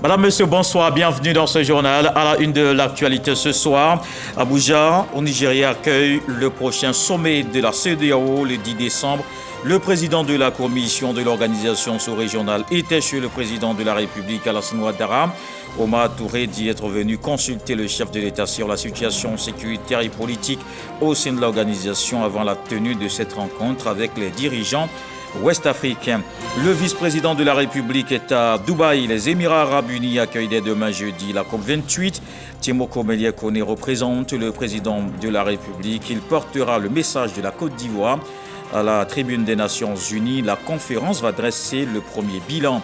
Madame, Monsieur, bonsoir, bienvenue dans ce journal. À la une de l'actualité ce soir, Abuja, au Nigeria, accueille le prochain sommet de la CEDEAO le 10 décembre. Le président de la commission de l'organisation sous-régionale était chez le président de la République, Alassane Ouattara. Omar Touré dit être venu consulter le chef de l'État sur la situation sécuritaire et politique au sein de l'organisation avant la tenue de cette rencontre avec les dirigeants ouest-africains. Le vice-président de la République est à Dubaï. Les Émirats arabes unis accueillent dès demain jeudi la COP28. Timoko Melie Kone représente le président de la République. Il portera le message de la Côte d'Ivoire à la tribune des Nations unies. La conférence va dresser le premier bilan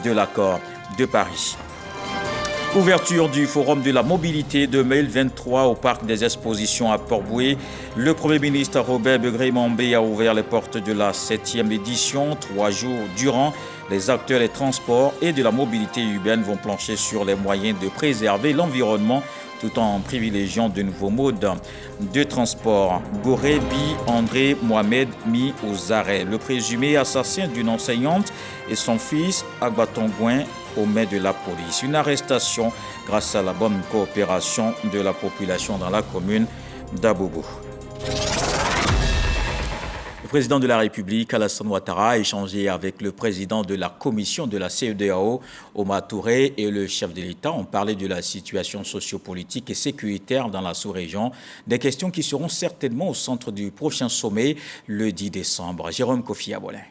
de l'accord de Paris. Ouverture du Forum de la mobilité 2023 au Parc des Expositions à Port-Bouët. Le Premier ministre Robert Begré-Mambé a ouvert les portes de la 7e édition. 3 jours durant, les acteurs des transports et de la mobilité urbaine vont plancher sur les moyens de préserver l'environnement tout en privilégiant de nouveaux modes de transport. Gorebi André Mohamed mis aux arrêts. Le présumé assassin d'une enseignante et son fils Agbatongouin aux mains de la police. Une arrestation grâce à la bonne coopération de la population dans la commune d'Abobo. Le président de la République, Alassane Ouattara, a échangé avec le président de la commission de la CEDEAO, Omar Touré, et le chef de l'État. On parlait de la situation sociopolitique et sécuritaire dans la sous-région, des questions qui seront certainement au centre du prochain sommet le 10 décembre. Jérôme Kofi Abolin.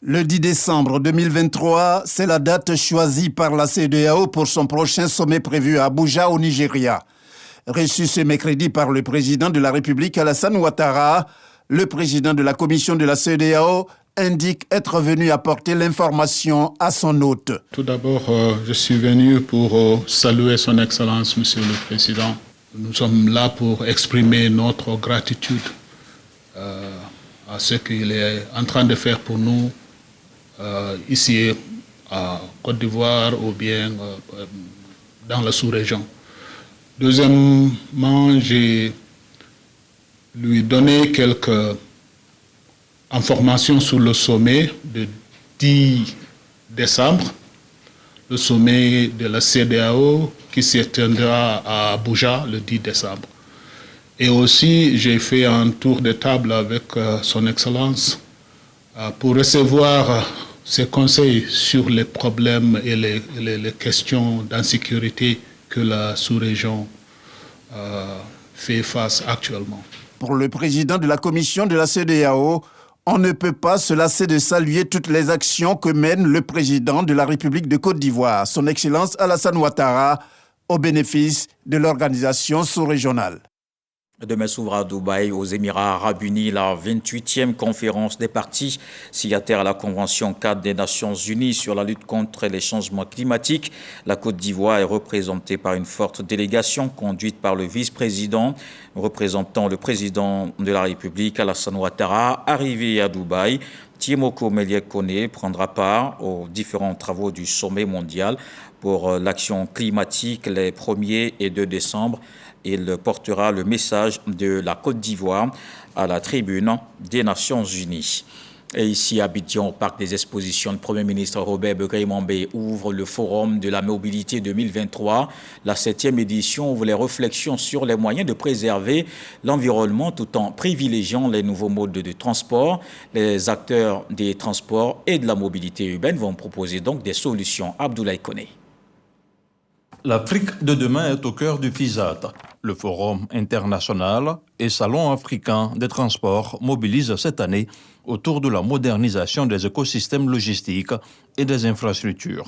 Le 10 décembre 2023, c'est la date choisie par la CEDEAO pour son prochain sommet prévu à Abuja, au Nigeria. Reçu ce mercredi par le président de la République, Alassane Ouattara, le président de la commission de la CEDEAO indique être venu apporter l'information à son hôte. Tout d'abord, je suis venu pour saluer son Excellence, Monsieur le Président. Nous sommes là pour exprimer notre gratitude à ce qu'il est en train de faire pour nous ici à Côte d'Ivoire ou bien dans la sous-région. Deuxièmement, j'ai lui donné quelques informations sur le sommet de 10 décembre, le sommet de la CEDEAO qui se tiendra à Abuja le 10 décembre. Et aussi, j'ai fait un tour de table avec son Excellence pour recevoir ses conseils sur les problèmes et les questions d'insécurité que la sous-région fait face actuellement. Pour le président de la commission de la CEDEAO, on ne peut pas se lasser de saluer toutes les actions que mène le président de la République de Côte d'Ivoire, son Excellence Alassane Ouattara, au bénéfice de l'organisation sous-régionale. Demain s'ouvre à Dubaï, aux Émirats arabes unis, la 28e conférence des parties signataires à la Convention cadre des Nations unies sur la lutte contre les changements climatiques. La Côte d'Ivoire est représentée par une forte délégation conduite par le vice-président représentant le président de la République, Alassane Ouattara. Arrivé à Dubaï, Timoko Melie Kone prendra part aux différents travaux du sommet mondial pour l'action climatique les 1er et 2 décembre. Il portera le message de la Côte d'Ivoire à la tribune des Nations unies. Et ici à Abidjan, au Parc des Expositions, le Premier ministre Robert Begré-Mambé ouvre le Forum de la mobilité 2023. La 7e édition ouvre les réflexions sur les moyens de préserver l'environnement tout en privilégiant les nouveaux modes de transport. Les acteurs des transports et de la mobilité urbaine vont proposer donc des solutions. Abdoulaye Koné. L'Afrique de demain est au cœur du FISAT. Le Forum international et Salon africain des transports mobilisent cette année autour de la modernisation des écosystèmes logistiques et des infrastructures.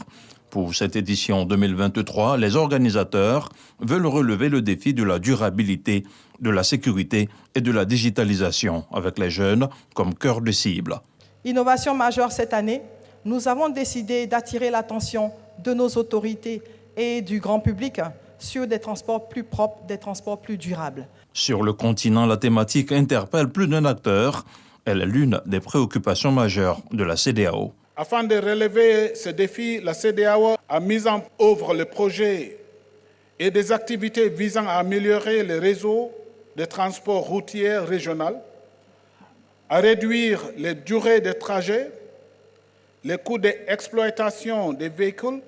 Pour cette édition 2023, les organisateurs veulent relever le défi de la durabilité, de la sécurité et de la digitalisation avec les jeunes comme cœur de cible. Innovation majeure cette année, nous avons décidé d'attirer l'attention de nos autorités et du grand public sur des transports plus propres, des transports plus durables. Sur le continent, la thématique interpelle plus d'un acteur. Elle est l'une des préoccupations majeures de la CEDEAO. Afin de relever ce défi, la CEDEAO a mis en œuvre le projet et des activités visant à améliorer le réseau de transport routier régional, à réduire les durées de trajet, les coûts d'exploitation des véhicules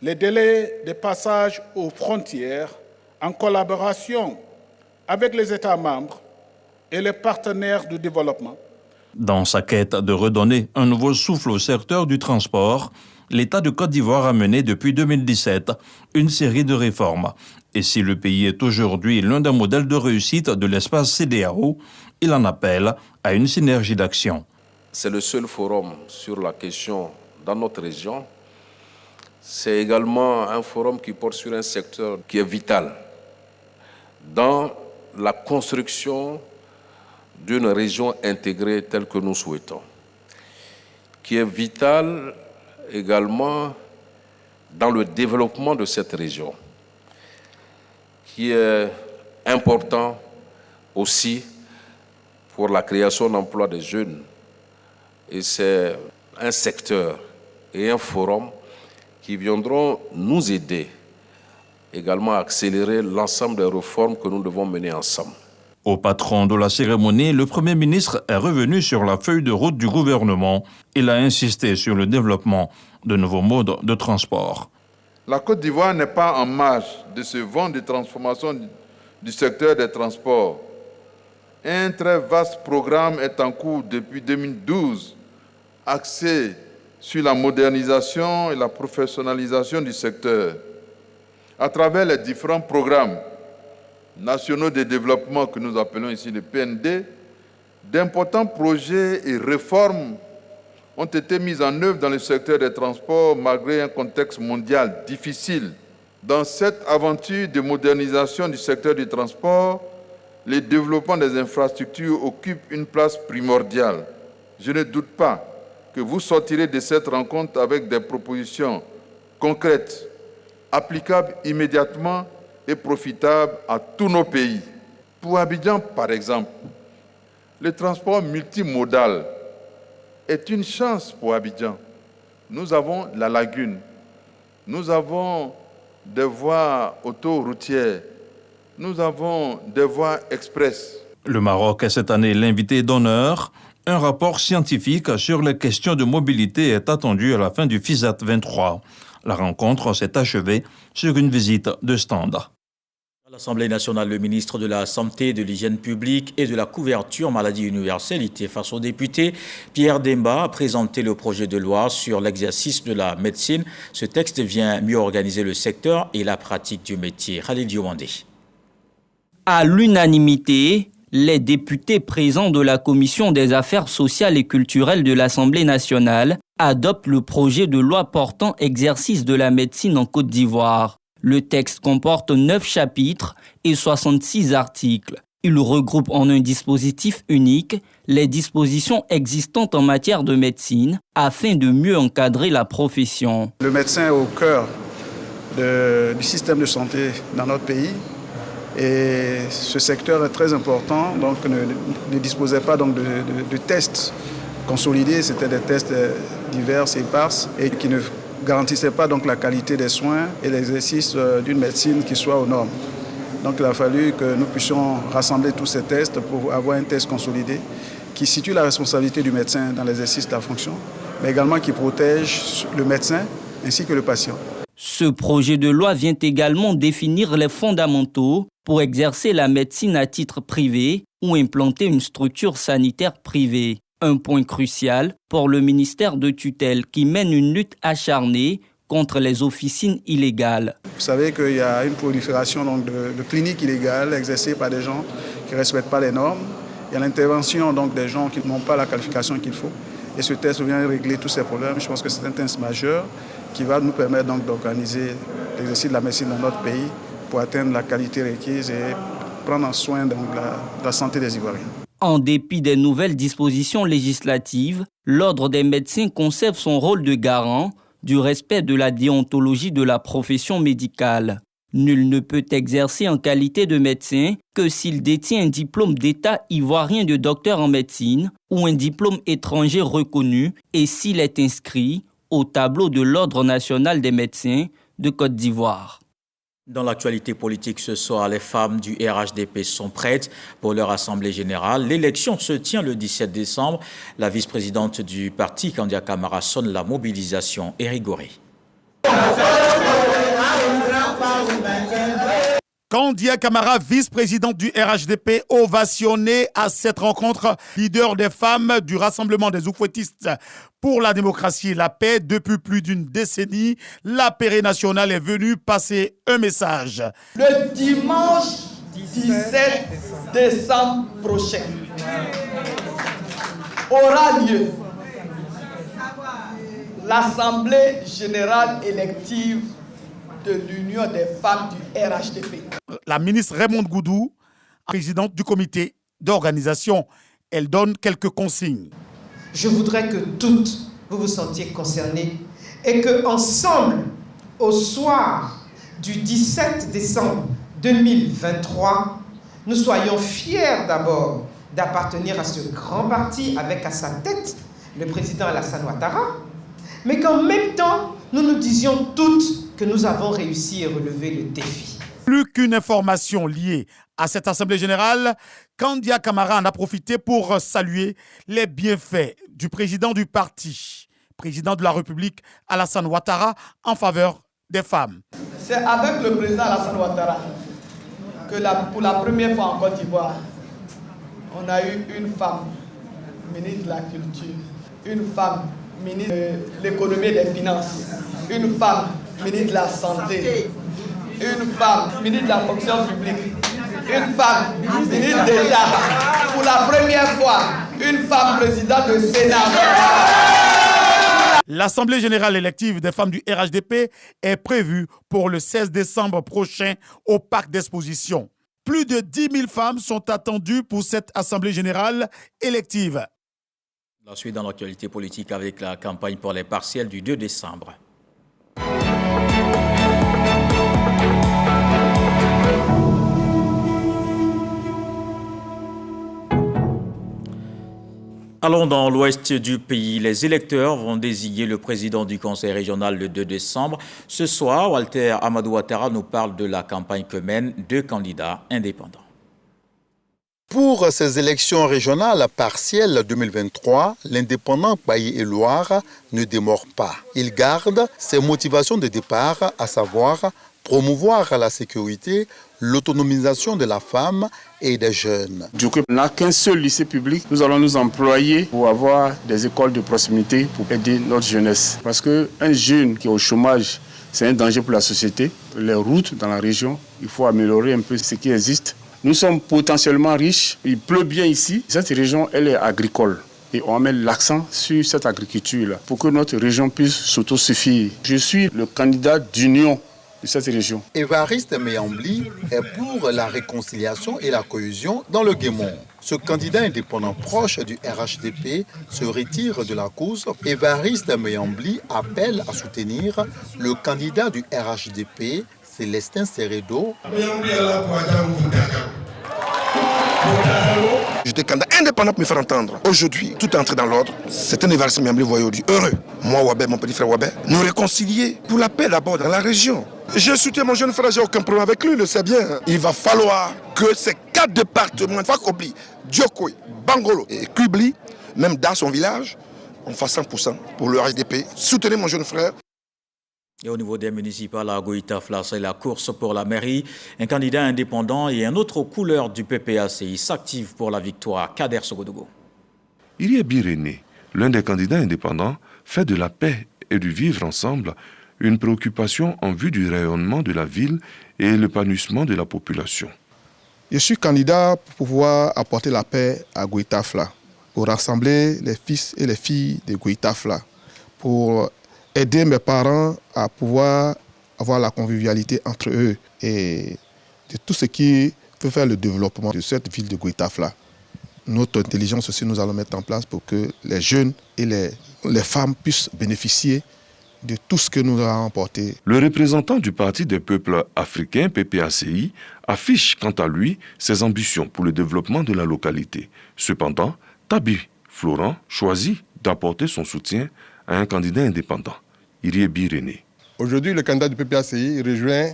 Les délais de passage aux frontières en collaboration avec les États membres et les partenaires de développement. Dans sa quête de redonner un nouveau souffle au secteur du transport, l'État de Côte d'Ivoire a mené depuis 2017 une série de réformes. Et si le pays est aujourd'hui l'un des modèles de réussite de l'espace CEDEAO, il en appelle à une synergie d'action. C'est le seul forum sur la question dans notre région. C'est également un forum qui porte sur un secteur qui est vital dans la construction d'une région intégrée telle que nous souhaitons, qui est vital également dans le développement de cette région, qui est important aussi pour la création d'emplois des jeunes. Et c'est un secteur et un forum qui viendront nous aider également à accélérer l'ensemble des réformes que nous devons mener ensemble. Au patron de la cérémonie, le Premier ministre est revenu sur la feuille de route du gouvernement. Il a insisté sur le développement de nouveaux modes de transport. La Côte d'Ivoire n'est pas en marge de ce vent de transformation du secteur des transports. Un très vaste programme est en cours depuis 2012, axé sur la modernisation et la professionnalisation du secteur. À travers les différents programmes nationaux de développement que nous appelons ici le PND, d'importants projets et réformes ont été mis en œuvre dans le secteur des transports malgré un contexte mondial difficile. Dans cette aventure de modernisation du secteur du transport, le développement des infrastructures occupe une place primordiale. Je ne doute pas que vous sortirez de cette rencontre avec des propositions concrètes, applicables immédiatement et profitable à tous nos pays. Pour Abidjan, par exemple, le transport multimodal est une chance pour Abidjan. Nous avons la lagune, nous avons des voies autoroutières, nous avons des voies express. Le Maroc est cette année l'invité d'honneur. Un rapport scientifique sur les questions de mobilité est attendu à la fin du FISAT 23. La rencontre s'est achevée sur une visite de stand. À l'Assemblée nationale, le ministre de la Santé, de l'Hygiène publique et de la couverture maladie universelle, face aux députés, Pierre Demba a présenté le projet de loi sur l'exercice de la médecine. Ce texte vient mieux organiser le secteur et la pratique du métier. Khalil Diomandé. À l'unanimité, les députés présents de la Commission des affaires sociales et culturelles de l'Assemblée nationale adoptent le projet de loi portant exercice de la médecine en Côte d'Ivoire. Le texte comporte 9 chapitres et 66 articles. Il regroupe en un dispositif unique les dispositions existantes en matière de médecine afin de mieux encadrer la profession. Le médecin est au cœur du système de santé dans notre pays et ce secteur est très important, donc ne disposait pas donc de tests consolidés, c'était des tests divers et éparses et qui ne garantissaient pas donc la qualité des soins et l'exercice d'une médecine qui soit aux normes. Donc il a fallu que nous puissions rassembler tous ces tests pour avoir un test consolidé qui situe la responsabilité du médecin dans l'exercice de la fonction, mais également qui protège le médecin ainsi que le patient. Ce projet de loi vient également définir les fondamentaux pour exercer la médecine à titre privé ou implanter une structure sanitaire privée. Un point crucial pour le ministère de tutelle qui mène une lutte acharnée contre les officines illégales. Vous savez qu'il y a une prolifération donc, de cliniques illégales exercées par des gens qui ne respectent pas les normes. Il y a l'intervention donc, des gens qui n'ont pas la qualification qu'il faut. Et ce test vient régler tous ces problèmes. Je pense que c'est un test majeur qui va nous permettre donc, d'organiser l'exercice de la médecine dans notre pays pour atteindre la qualité requise et prendre soin de la santé des Ivoiriens. En dépit des nouvelles dispositions législatives, l'Ordre des médecins conserve son rôle de garant du respect de la déontologie de la profession médicale. Nul ne peut exercer en qualité de médecin que s'il détient un diplôme d'État ivoirien de docteur en médecine ou un diplôme étranger reconnu et s'il est inscrit au tableau de l'Ordre national des médecins de Côte d'Ivoire. Dans l'actualité politique ce soir, les femmes du RHDP sont prêtes pour leur assemblée générale. L'élection se tient le 17 décembre. La vice-présidente du parti, Kandia Camara, sonne la mobilisation. Éric Goré. Kandia Camara, vice-présidente du RHDP, ovationné à cette rencontre, leader des femmes du Rassemblement des Oufouettistes pour la démocratie et la paix. Depuis plus d'une décennie, la Pérée nationale est venue passer un message. Le dimanche 17 décembre prochain aura lieu l'Assemblée générale élective de l'Union des femmes du RHDP. La ministre Raymonde Goudou, présidente du comité d'organisation, elle donne quelques consignes. Je voudrais que toutes vous vous sentiez concernées et que ensemble, au soir du 17 décembre 2023, nous soyons fiers d'abord d'appartenir à ce grand parti avec à sa tête le président Alassane Ouattara, mais qu'en même temps, nous nous disions toutes que nous avons réussi à relever le défi. Plus qu'une information liée à cette Assemblée générale, Kandia Camara en a profité pour saluer les bienfaits du président du parti, président de la République Alassane Ouattara, en faveur des femmes. C'est avec le président Alassane Ouattara que pour la première fois en Côte d'Ivoire, on a eu une femme ministre de la Culture, une femme ministre de l'Économie et des Finances, une femme ministre de la Santé, une femme ministre de la Fonction publique, une femme ministre d'État. Pour la première fois, une femme présidente du Sénat. L'Assemblée générale élective des femmes du RHDP est prévue pour le 16 décembre prochain au Parc d'Exposition. Plus de 10 000 femmes sont attendues pour cette Assemblée générale élective. La suite dans l'actualité politique avec la campagne pour les partielles du 2 décembre. Allons dans l'ouest du pays. Les électeurs vont désigner le président du conseil régional le 2 décembre. Ce soir, Walter Amadou Ouattara nous parle de la campagne que mènent deux candidats indépendants. Pour ces élections régionales partielles 2023, l'indépendant Bailly Éluard ne démord pas. Il garde ses motivations de départ, à savoir promouvoir la sécurité, l'autonomisation de la femme et des jeunes. Du coup, on n'a qu'un seul lycée public. Nous allons nous employer pour avoir des écoles de proximité pour aider notre jeunesse. Parce qu'un jeune qui est au chômage, c'est un danger pour la société. Les routes dans la région, il faut améliorer un peu ce qui existe. Nous sommes potentiellement riches, il pleut bien ici. Cette région, elle est agricole. Et on met l'accent sur cette agriculture-là pour que notre région puisse s'autosuffire. Je suis le candidat d'union de cette région. Évariste Meyambli est pour la réconciliation et la cohésion dans le Guémon. Ce candidat indépendant proche du RHDP se retire de la cause. Évariste Meyambli appelle à soutenir le candidat du RHDP, Célestin Seredo. J'étais candidat indépendant pour me faire entendre. Aujourd'hui, tout est entré dans l'ordre. C'est un Évariste Meyambli Voyodi. Heureux. Moi, Wabé, mon petit frère Wabé, nous réconcilier pour la paix d'abord dans la région. Je soutiens mon jeune frère, j'ai aucun problème avec lui, il le sait bien. Il va falloir que ces 4 départements, Fakobli, Diokoy, Bangolo et Kubli, même dans son village, on fasse 100% pour le RHDP. Soutenez mon jeune frère. Et au niveau des municipales à Goïta-Fla, c'est la course pour la mairie. Un candidat indépendant et un autre aux couleurs du PPACI s'active pour la victoire. Kader Sogodogo. Irie Biréné, l'un des candidats indépendants, fait de la paix et du vivre ensemble une préoccupation en vue du rayonnement de la ville et l'épanouissement de la population. Je suis candidat pour pouvoir apporter la paix à Goïta-Fla, pour rassembler les fils et les filles de Goïta-Fla, pour aider mes parents à pouvoir avoir la convivialité entre eux et de tout ce qui peut faire le développement de cette ville de Goïta-Fla. Notre intelligence aussi, nous allons mettre en place pour que les jeunes et les femmes puissent bénéficier de tout ce que nous avons apporté. Le représentant du Parti des peuples africains, PPACI, affiche quant à lui ses ambitions pour le développement de la localité. Cependant, Tabi Florent choisit d'apporter son soutien à un candidat indépendant, Irie Biréné. Aujourd'hui, le candidat du PPACI rejoint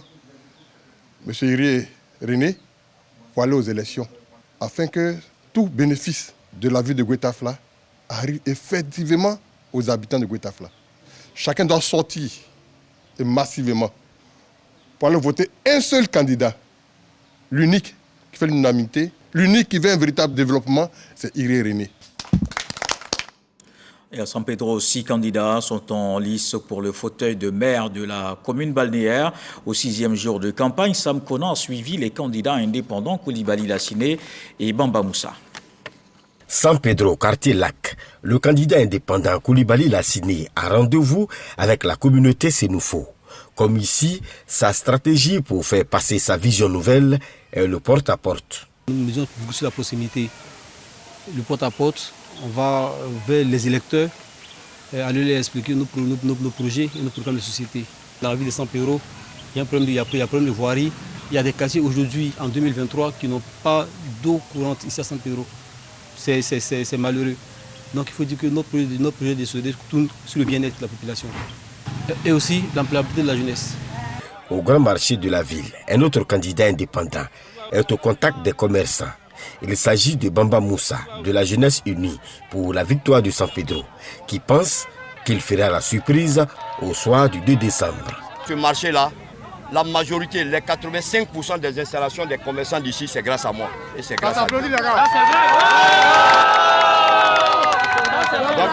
M. Irie René pour aller aux élections, afin que tout bénéfice de la ville de Goïta-Fla arrive effectivement aux habitants de Goïta-Fla. Chacun doit sortir et massivement pour aller voter un seul candidat l'unique qui fait l'unanimité, l'unique qui veut un véritable développement, c'est Iré René. Et à San Pedro, 6 candidats sont en lice pour le fauteuil de maire de la commune balnéaire. Au 6e jour de campagne, Sam Konan a suivi les candidats indépendants Koulibaly Lassiné et Bamba Moussa. San Pedro, quartier Lac, le candidat indépendant Koulibaly Lassiné a rendez-vous avec la communauté Sénoufo. Comme ici, sa stratégie pour faire passer sa vision nouvelle est le porte-à-porte. Nous misons beaucoup sur la proximité. Le porte-à-porte, on va vers les électeurs, aller leur expliquer nos projets et nos programmes de société. Dans la ville de San Pedro, il y a un problème de voirie. Il y a des quartiers aujourd'hui, en 2023, qui n'ont pas d'eau courante ici à San Pedro. C'est malheureux. Donc il faut dire que notre projet de société tourne sur le bien-être de la population. Et aussi l'employabilité de la jeunesse. Au grand marché de la ville, un autre candidat indépendant est au contact des commerçants. Il s'agit de Bamba Moussa, de la jeunesse unie pour la victoire de San Pedro, qui pense qu'il fera la surprise au soir du 2 décembre. Ce marché-là, la majorité, les 85% des installations des commerçants d'ici, c'est grâce à moi. Et c'est grâce à Dieu. Donc,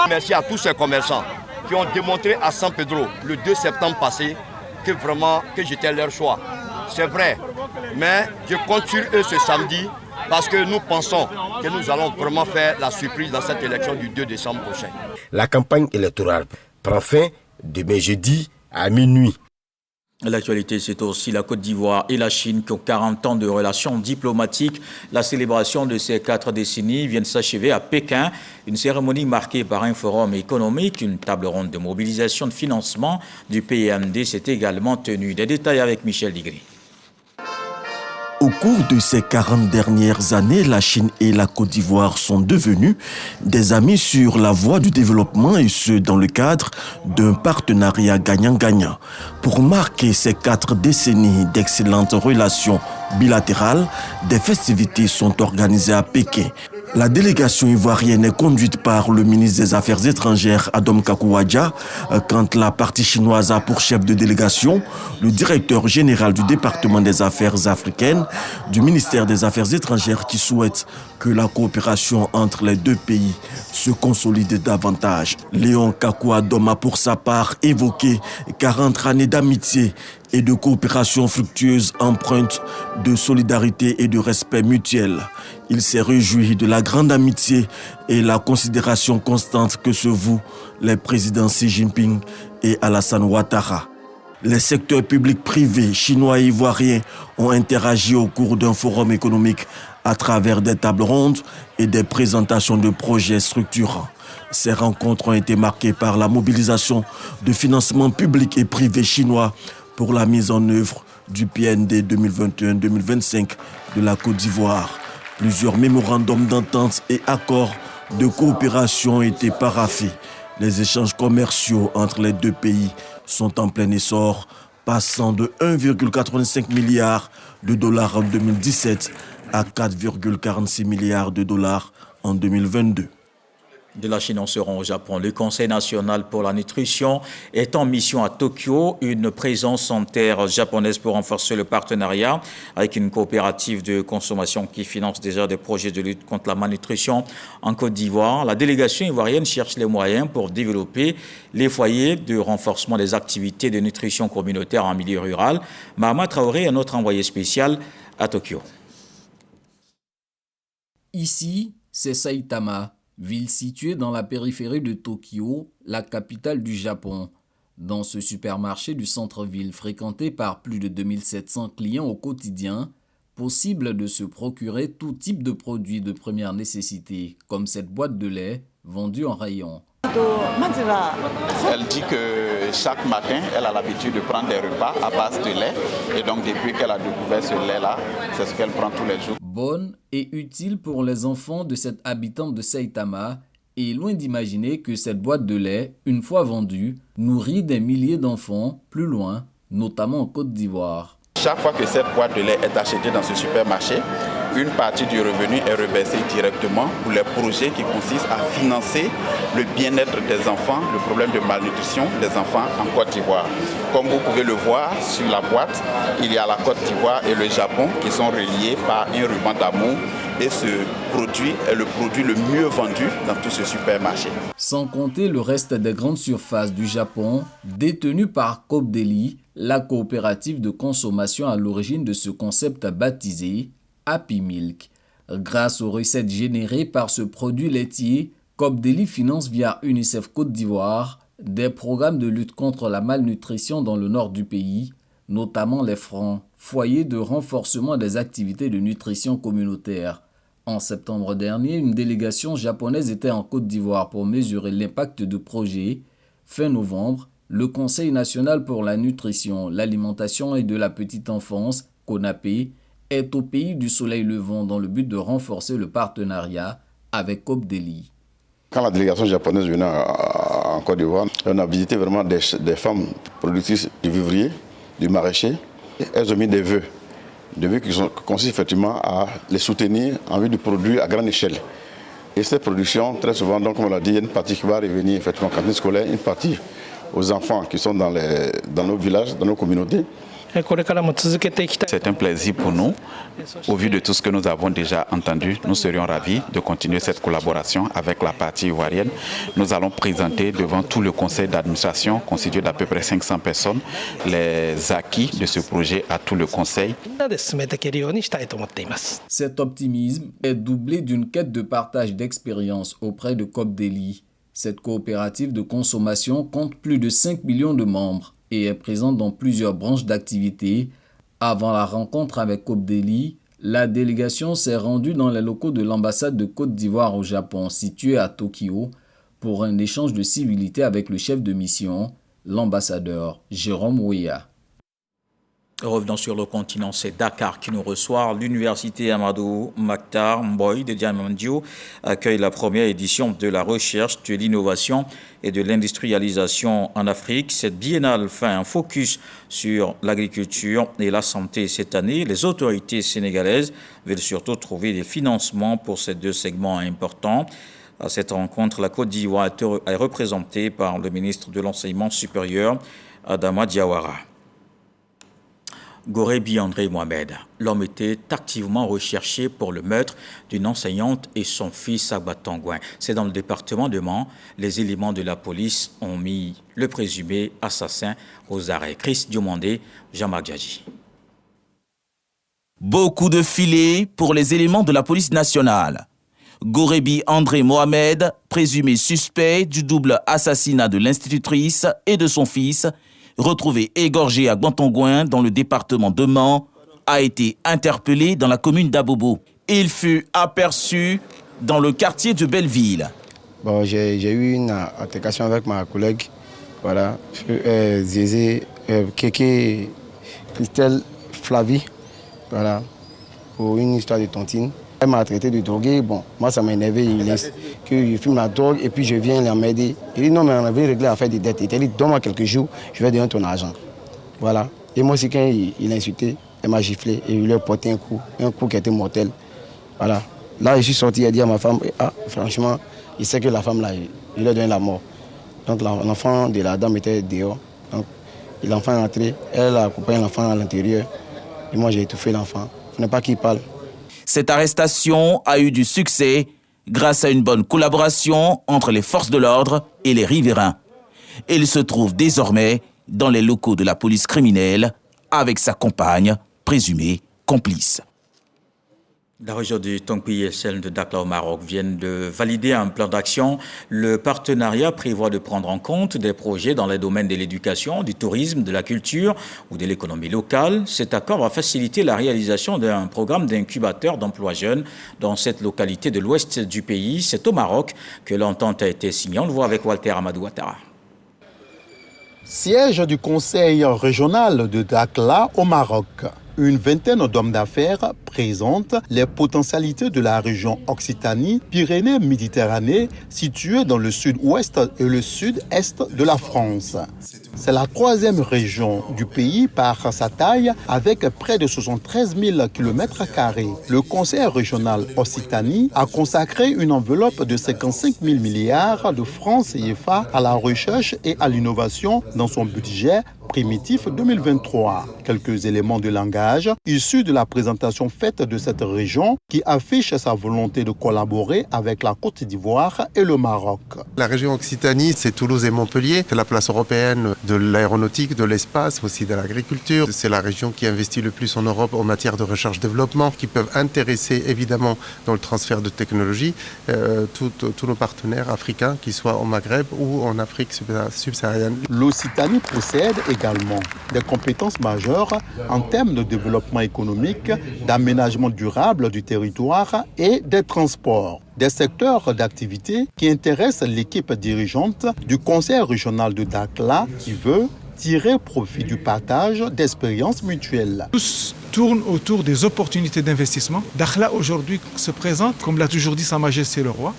merci à tous ces commerçants qui ont démontré à San Pedro le 2 septembre passé que vraiment que j'étais leur choix. C'est vrai, mais je compte sur eux ce samedi parce que nous pensons que nous allons vraiment faire la surprise dans cette élection du 2 décembre prochain. La campagne électorale prend fin demain jeudi à minuit. L'actualité, c'est aussi la Côte d'Ivoire et la Chine qui ont 40 ans de relations diplomatiques. La célébration de ces 4 décennies vient de s'achever à Pékin. Une cérémonie marquée par un forum économique, une table ronde de mobilisation de financement du PMD s'est également tenue. Des détails avec Michel Digré. Au cours de ces 40 dernières années, la Chine et la Côte d'Ivoire sont devenus des amis sur la voie du développement et ce, dans le cadre d'un partenariat gagnant-gagnant. Pour marquer ces 4 décennies d'excellentes relations bilatérales, des festivités sont organisées à Pékin. La délégation ivoirienne est conduite par le ministre des Affaires étrangères Adom Kakouadja, quand la partie chinoise a pour chef de délégation le directeur général du département des affaires africaines du ministère des Affaires étrangères qui souhaite que la coopération entre les deux pays se consolide davantage. Léon Kakouadom a pour sa part évoqué 40 années d'amitié et de coopération fructueuse empreinte de solidarité et de respect mutuel. Il s'est réjoui de la grande amitié et la considération constante que se vouent les présidents Xi Jinping et Alassane Ouattara. Les secteurs publics privés chinois et ivoiriens ont interagi au cours d'un forum économique à travers des tables rondes et des présentations de projets structurants. Ces rencontres ont été marquées par la mobilisation de financements publics et privés chinois pour la mise en œuvre du PND 2021-2025 de la Côte d'Ivoire. Plusieurs mémorandums d'entente et accords de coopération ont été paraphés. Les échanges commerciaux entre les deux pays sont en plein essor, passant de 1,85 milliard de dollars en 2017 à 4,46 milliards de dollars en 2022. De la Chine, on se rend au Japon. Le Conseil national pour la nutrition est en mission à Tokyo, une présence en terre japonaise pour renforcer le partenariat avec une coopérative de consommation qui finance déjà des projets de lutte contre la malnutrition en Côte d'Ivoire. La délégation ivoirienne cherche les moyens pour développer les foyers de renforcement des activités de nutrition communautaire en milieu rural. Mahama Traoré est notre envoyé spécial à Tokyo. Ici, c'est Saitama, ville située dans la périphérie de Tokyo, la capitale du Japon. Dans ce supermarché du centre-ville fréquenté par plus de 2700 clients au quotidien, possible de se procurer tout type de produits de première nécessité, comme cette boîte de lait vendue en rayon. Elle dit que chaque matin, elle a l'habitude de prendre des repas à base de lait. Et donc, depuis qu'elle a découvert ce lait-là, c'est ce qu'elle prend tous les jours. Bonne et utile pour les enfants de cette habitante de Saitama, et loin d'imaginer que cette boîte de lait, une fois vendue, nourrit des milliers d'enfants plus loin, notamment en Côte d'Ivoire. Chaque fois que cette boîte de lait est achetée dans ce supermarché, une partie du revenu est reversée directement pour les projets qui consistent à financer le bien-être des enfants, le problème de malnutrition des enfants en Côte d'Ivoire. Comme vous pouvez le voir sur la boîte, il y a la Côte d'Ivoire et le Japon qui sont reliés par un ruban d'amour. Et ce produit est le produit le mieux vendu dans tout ce supermarché. Sans compter le reste des grandes surfaces du Japon, détenues par Coop Deli, la coopérative de consommation à l'origine de ce concept baptisé Happy Milk. Grâce aux recettes générées par ce produit laitier, Coop Deli finance via UNICEF Côte d'Ivoire des programmes de lutte contre la malnutrition dans le nord du pays, notamment les francs, foyers de renforcement des activités de nutrition communautaire. En septembre dernier, une délégation japonaise était en Côte d'Ivoire pour mesurer l'impact du projet. Fin novembre, le Conseil national pour la nutrition, l'alimentation et de la petite enfance, CONAPE, est au pays du soleil levant dans le but de renforcer le partenariat avec Coop Deli. Quand la délégation japonaise venait en Côte d'Ivoire, on a visité vraiment des femmes productrices du vivrier, du maraîcher. Elles ont mis des vœux qui consistent effectivement à les soutenir en vue de produire à grande échelle. Et cette production, très souvent, donc, comme on l'a dit, il y a une partie qui va revenir effectivement en cantine scolaire, une partie aux enfants qui sont dans nos villages, dans nos communautés. C'est un plaisir pour nous. Au vu de tout ce que nous avons déjà entendu, nous serions ravis de continuer cette collaboration avec la partie ivoirienne. Nous allons présenter devant tout le conseil d'administration, constitué d'à peu près 500 personnes, les acquis de ce projet à tout le conseil. Cet optimisme est doublé d'une quête de partage d'expérience auprès de Coop Deli. Cette coopérative de consommation compte plus de 5 millions de membres et est présente dans plusieurs branches d'activité. Avant la rencontre avec Coop Deli, la délégation s'est rendue dans les locaux de l'ambassade de Côte d'Ivoire au Japon, située à Tokyo, pour un échange de civilité avec le chef de mission, l'ambassadeur Jérôme Ouéa. Revenons sur le continent, c'est Dakar qui nous reçoit. L'université Amadou Mokhtar Mboye de Diamandiour accueille la première édition de la recherche, de l'innovation et de l'industrialisation en Afrique. Cette biennale fait un focus sur l'agriculture et la santé cette année. Les autorités sénégalaises veulent surtout trouver des financements pour ces deux segments importants. À cette rencontre, la Côte d'Ivoire est représentée par le ministre de l'Enseignement supérieur, Adama Diawara. Gorebi André Mohamed, l'homme était activement recherché pour le meurtre d'une enseignante et son fils à Batangouin. C'est dans le département de Mans. Les éléments de la police ont mis le présumé assassin aux arrêts. Chris Diomandé, Jean-Marc Djadji. Beaucoup de filets pour les éléments de la police nationale. Gorebi André Mohamed, présumé suspect du double assassinat de l'institutrice et de son fils, retrouvé égorgé à Batangouin dans le département de Mans, a été interpellé dans la commune d'Abobo. Il fut aperçu dans le quartier de Belleville. Bon, j'ai eu une altercation avec ma collègue, voilà, Zézé, Kéké, Christelle, Flavie, voilà, pour une histoire de tontine. Elle m'a traité de drogué. Bon, moi, ça m'a énervé. Il laisse que je fume la drogue et puis je viens l'emmerder. Il dit non, mais on avait réglé l'affaire des dettes. Il t'a dit donne-moi quelques jours, je vais donner ton argent. Voilà. Et moi aussi, quand il a insulté, elle m'a giflé et il lui a porté un coup qui était mortel. Voilà. Là, je suis sorti, il a dit à ma femme, ah, franchement, il sait que la femme, là, il lui a donné la mort. Donc l'enfant de la dame était dehors. Donc l'enfant est entré, elle a accompagné l'enfant à l'intérieur. Et moi, j'ai étouffé l'enfant. Ce n'est pas qui parle. Cette arrestation a eu du succès grâce à une bonne collaboration entre les forces de l'ordre et les riverains. Il se trouve désormais dans les locaux de la police criminelle avec sa compagne, présumée complice. La région du Tonkouy et celle de Dakhla au Maroc viennent de valider un plan d'action. Le partenariat prévoit de prendre en compte des projets dans les domaines de l'éducation, du tourisme, de la culture ou de l'économie locale. Cet accord va faciliter la réalisation d'un programme d'incubateur d'emploi jeunes dans cette localité de l'ouest du pays. C'est au Maroc que l'entente a été signée. On le voit avec Walter Amadou Ouattara. Siège du conseil régional de Dakhla au Maroc. Une vingtaine d'hommes d'affaires présentent les potentialités de la région Occitanie-Pyrénées-Méditerranée située dans le sud-ouest et le sud-est de la France. C'est la troisième région du pays par sa taille avec près de 73 000 km². Le Conseil régional Occitanie a consacré une enveloppe de 55 000 milliards de francs CFA à la recherche et à l'innovation dans son budget primitif 2023. Quelques éléments de langage issus de la présentation faite de cette région qui affiche sa volonté de collaborer avec la Côte d'Ivoire et le Maroc. La région Occitanie, c'est Toulouse et Montpellier. C'est la place européenne de l'aéronautique, de l'espace, aussi de l'agriculture. C'est la région qui investit le plus en Europe en matière de recherche-développement, qui peuvent intéresser évidemment dans le transfert de technologie tous nos partenaires africains, qu'ils soient au Maghreb ou en Afrique subsaharienne. L'Occitanie possède également des compétences majeures en termes de développement économique, d'aménagement durable du territoire et des transports. Des secteurs d'activité qui intéressent l'équipe dirigeante du Conseil régional de Dakhla qui veut tirer profit du partage d'expériences mutuelles. Tous tournent autour des opportunités d'investissement. Dakhla aujourd'hui se présente, comme l'a toujours dit Sa Majesté le Roi,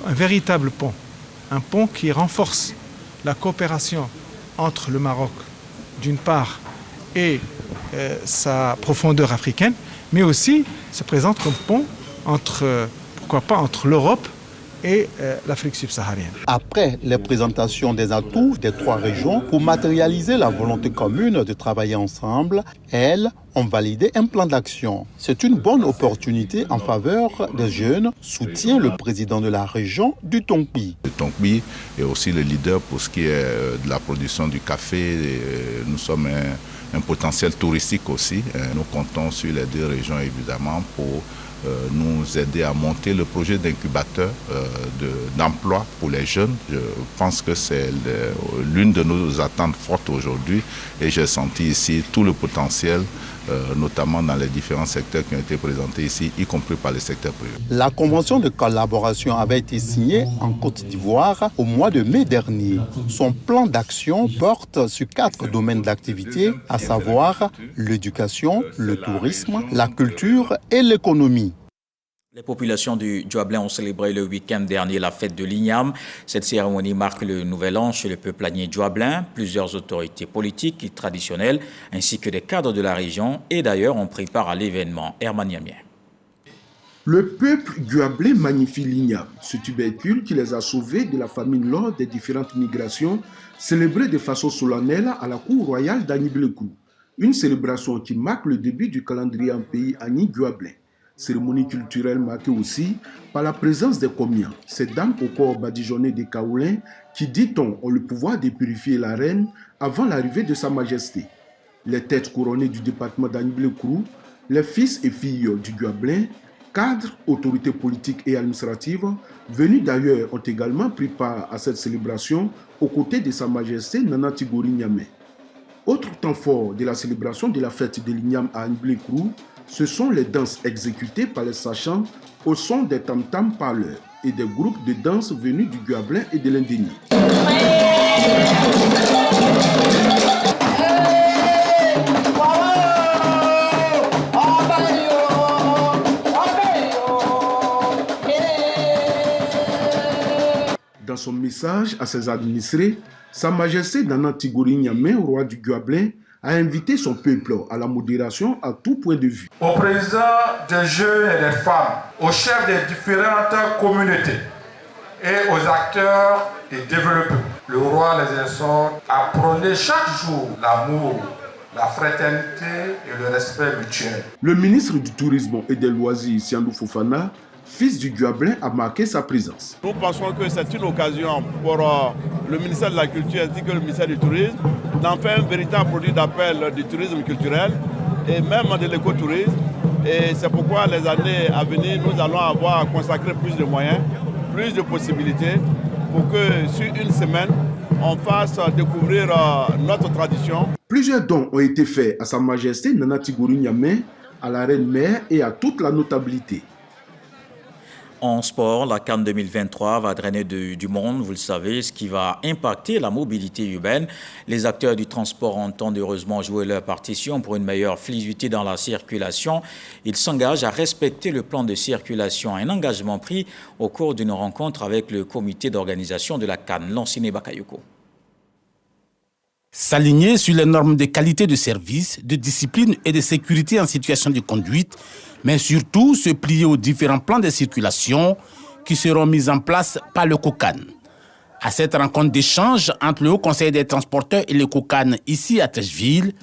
un véritable pont. Un pont qui renforce la coopération entre le Maroc d'une part et sa profondeur africaine, mais aussi se présente comme pont entre, pourquoi pas, entre l'Europe et l'Afrique subsaharienne. Après les présentations des atouts des trois régions pour matérialiser la volonté commune de travailler ensemble, elles ont validé un plan d'action. C'est une bonne opportunité en faveur des jeunes, soutient le président de la région du Tongbi. Le Tongbi est aussi le leader pour ce qui est de la production du café. Nous sommes un potentiel touristique aussi. Nous comptons sur les deux régions évidemment pour nous aider à monter le projet d'incubateur d'emploi pour les jeunes. Je pense que c'est l'une de nos attentes fortes aujourd'hui et j'ai senti ici tout le potentiel, notamment dans les différents secteurs qui ont été présentés ici, y compris par le secteur privé. La convention de collaboration avait été signée en Côte d'Ivoire au mois de mai dernier. Son plan d'action porte sur 4 domaines d'activité, à savoir l'éducation, le tourisme, la culture et l'économie. Les populations du Djoablin ont célébré le week-end dernier la fête de l'Ignam. Cette cérémonie marque le nouvel an chez le peuplanier Djoablin. Plusieurs autorités politiques et traditionnelles, ainsi que des cadres de la région et d'ailleurs ont pris part à l'événement. Herman Yamien. Le peuple Djoablin magnifie l'Ignam, ce tubercule qui les a sauvés de la famine lors des différentes migrations, célébré de façon solennelle à la cour royale d'Agny-Blekou. Une célébration qui marque le début du calendrier en pays Agny-Djoablin. Cérémonie culturelle marquée aussi par la présence des Comians, ces dames au corps badigeonné des Kaolins qui, dit-on, ont le pouvoir de purifier la reine avant l'arrivée de Sa Majesté. Les têtes couronnées du département d'Agny-Blekou, les fils et filles du Djoablin, cadres, autorités politiques et administratives, venus d'ailleurs, ont également pris part à cette célébration aux côtés de Sa Majesté Nana Tigori Niamey. Autre temps fort de la célébration de la fête de l'Ignam à Agny-Blekou, ce sont les danses exécutées par les sachants au son des tam-tams parleurs et des groupes de danse venus du Djoablin et de l'Indéni. Dans son message à ses administrés, Sa Majesté Nana Tigori Niamey, roi du Djoablin, a invité son peuple à la modération à tout point de vue. Aux présidents des jeunes et des femmes, aux chefs des différentes communautés et aux acteurs des développeurs, le roi les exhorte à prôner chaque jour l'amour, la fraternité et le respect mutuel. Le ministre du Tourisme et des Loisirs, Siandou Fofana, fils du Djoablin, a marqué sa présence. Nous pensons que c'est une occasion pour le ministère de la Culture ainsi que le ministère du Tourisme d'en faire un véritable produit d'appel du tourisme culturel et même de l'écotourisme. Et c'est pourquoi les années à venir, nous allons avoir à consacrer plus de moyens, plus de possibilités pour que sur une semaine, on fasse découvrir notre tradition. Plusieurs dons ont été faits à Sa Majesté Nana Tigori Niamey, à la reine mère et à toute la notabilité. En sport, la CAN 2023 va drainer du monde, vous le savez, ce qui va impacter la mobilité urbaine. Les acteurs du transport entendent heureusement jouer leur partition pour une meilleure fluidité dans la circulation. Ils s'engagent à respecter le plan de circulation, un engagement pris au cours d'une rencontre avec le comité d'organisation de la CAN, Lanciné Bakayoko. S'aligner sur les normes de qualité de service, de discipline et de sécurité en situation de conduite, mais surtout se plier aux différents plans de circulation qui seront mis en place par le COCAN. À cette rencontre d'échange entre le Haut Conseil des transporteurs et le COCAN ici à Trècheville,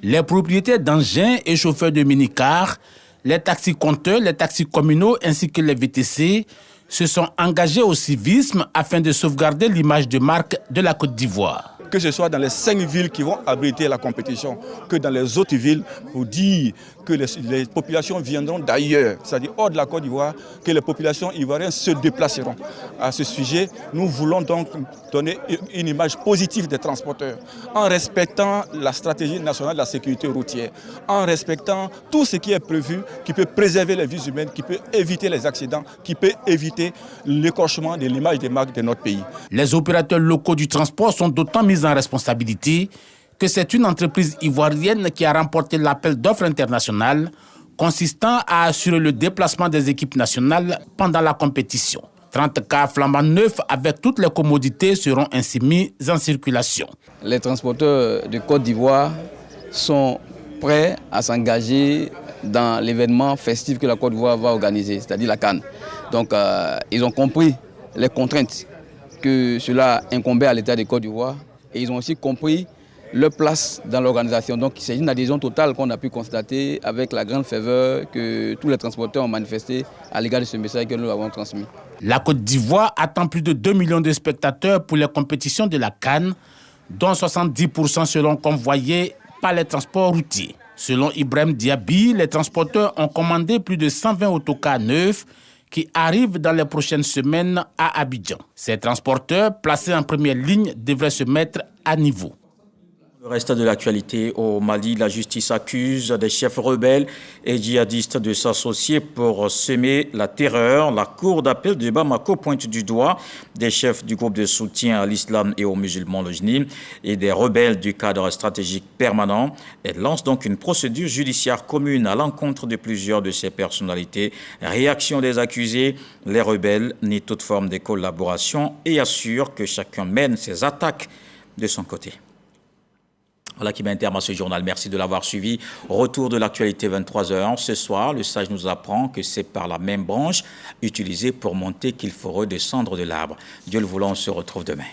les propriétaires d'engins et chauffeurs de mini-cars, les taxis-compteurs, les taxis communaux ainsi que les VTC se sont engagés au civisme afin de sauvegarder l'image de marque de la Côte d'Ivoire. Que ce soit dans les 5 villes qui vont abriter la compétition, que dans les autres villes, pour dire que les populations viendront d'ailleurs, c'est-à-dire hors de la Côte d'Ivoire, que les populations ivoiriennes se déplaceront. À ce sujet, nous voulons donc donner une image positive des transporteurs, en respectant la stratégie nationale de la sécurité routière, en respectant tout ce qui est prévu, qui peut préserver les vies humaines, qui peut éviter les accidents, qui peut éviter l'écorchement de l'image des marques de notre pays. Les opérateurs locaux du transport sont d'autant mis en responsabilité que c'est une entreprise ivoirienne qui a remporté l'appel d'offres international consistant à assurer le déplacement des équipes nationales pendant la compétition. 30 cars flambant neufs avec toutes les commodités seront ainsi mis en circulation. Les transporteurs de Côte d'Ivoire sont prêts à s'engager dans l'événement festif que la Côte d'Ivoire va organiser, c'est-à-dire la CAN. Donc ils ont compris les contraintes que cela incombait à l'État de Côte d'Ivoire et ils ont aussi compris leur place dans l'organisation. Donc c'est une adhésion totale qu'on a pu constater avec la grande ferveur que tous les transporteurs ont manifesté à l'égard de ce message que nous avons transmis. La Côte d'Ivoire attend plus de 2 millions de spectateurs pour les compétitions de la CAN, dont 70% seront convoyés par les transports routiers. Selon Ibrahim Diaby, les transporteurs ont commandé plus de 120 autocars neufs qui arrivent dans les prochaines semaines à Abidjan. Ces transporteurs, placés en première ligne, devraient se mettre à niveau. Le reste de l'actualité au Mali, la justice accuse des chefs rebelles et djihadistes de s'associer pour semer la terreur. La cour d'appel de Bamako pointe du doigt des chefs du groupe de soutien à l'islam et aux musulmans, le JNIM, et des rebelles du cadre stratégique permanent. Elle lance donc une procédure judiciaire commune à l'encontre de plusieurs de ces personnalités. Réaction des accusés, les rebelles nient toute forme de collaboration et assurent que chacun mène ses attaques de son côté. Voilà qui met un terme à ce journal. Merci de l'avoir suivi. Retour de l'actualité 23h. Ce soir, le sage nous apprend que c'est par la même branche utilisée pour monter qu'il faut redescendre de l'arbre. Dieu le voulant, on se retrouve demain.